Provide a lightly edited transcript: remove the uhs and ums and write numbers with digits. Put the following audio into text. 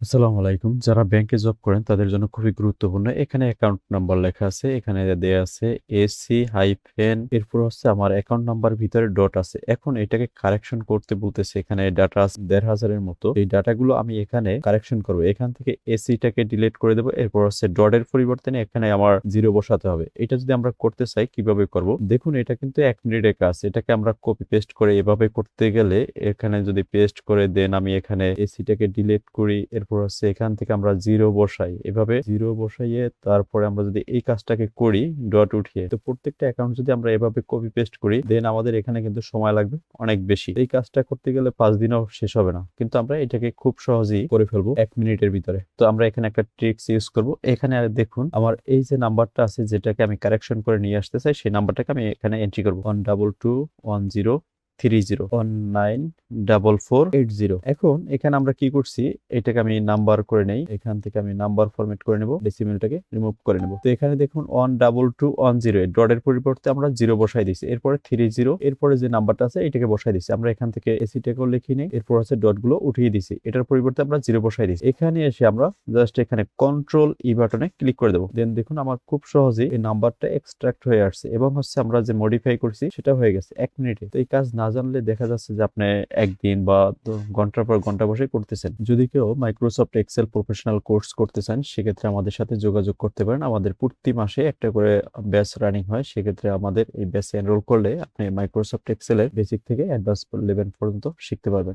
আসসালামু আলাইকুম। যারা ব্যাংকে জব করেন তাদের জন্য খুবই গুরুত্বপূর্ণ। এখানে অ্যাকাউন্ট নাম্বার লেখা আছে। এখানে দেয়া আছে এসি হাইফেন এরপর হচ্ছে আমার অ্যাকাউন্ট নাম্বার ভিতরে ডট আছে। এখন এটাকে কারেকশন করতে বলতেছে। এখানে ডাটা আছে ১,৫০০ এর মতো। এই ডাটাগুলো আমি এখানে কারেকশন করব। এখান থেকে এসিটাকে ডিলিট করে দেব। এরপর হচ্ছে ডটের পরিবর্তে এখানে আমার 0 বসাতে হবে। এটা যদি আমরা করতে চাই কিভাবে করব? দেখুন এটা কিন্তু ১ মিনিটের কাজ। এটাকে আমরা কপি পেস্ট করে এভাবে করতে গেলে এখানে যদি পেস্ট করে দেন আমি এখানে এসিটাকে ডিলিট করি। এরপর হচ্ছে এখান থেকে আমরা 0 বসাই। এভাবে 0 বসাইয়ে তারপরে আমরা যদি এই কাজটাকে করি ডট উঠিয়ে, তো প্রত্যেকটা অ্যাকাউন্ট যদি আমরা এভাবে কপি পেস্ট করি দেন আমাদের এখানে কিন্তু সময় লাগবে অনেক বেশি। এই কাজটা করতে গেলে 5 দিনেও শেষ হবে না। কিন্তু আমরা এটাকে খুব সহজেই করে ফেলবো 1 মিনিটের ভিতরে। তো আমরা এখানে একটা ট্রিক্স ইউজ করব। এখানে দেখুন আমার এই যে নাম্বারটা আছে যেটাকে আমি কারেকশন করে নিয়ে আসতে চাই সেই নাম্বারটাকে আমি এখানে এন্ট্রি করব 1221030194480। এখন এখানে আমরা কি করছি এটাকে আমি নাম্বার করে নেই। এখান থেকে আমি নাম্বার ফরম্যাট করে নেব, ডেসিমেলটাকে রিমুভ করে নেব। তো এখানে দেখুন 12210 ডটের পরিবর্তে আমরা 0 বসাই দিছি। এরপরে 30 এরপরে যে নাম্বারটা আছে এটাকে বসাই দিছি। আমরা এখান থেকে এসিটাকেও লিখি নেই। এরপর হচ্ছে ডট গুলো উঠিয়ে দিছি। এটার পরিবর্তে আমরা 0 বসাই দিছি। এখানে এসে আমরা জাস্ট এখানে কন্ট্রোল ই বাটনে ক্লিক করে দেবো। দেন দেখুন আমার খুব সহজেই এই নাম্বারটা এক্সট্রাক্ট হয়ে আসছে এবং হচ্ছে আমরা যে মডিফাই করছি সেটা হয়ে গেছে 1 মিনিটে। তো এই কাজ না জানলে দেখা যাচ্ছে যে আপনি একদিন বা ঘন্টার পর ঘন্টা বসে করতেছেন। যদি কেউ মাইক্রোসফট এক্সেল প্রফেশনাল কোর্স করতে চান সেক্ষেত্রে আমাদের সাথে যোগাযোগ করতে পারেন। আমাদের প্রতি মাসে একটা করে ব্যাচ রানিং হয়। সেক্ষেত্রে আমাদের এই ব্যাচে এনরোল করলে আপনি মাইক্রোসফট এক্সেলের বেসিক থেকে অ্যাডভান্স লেভেল পর্যন্ত শিখতে পারবেন।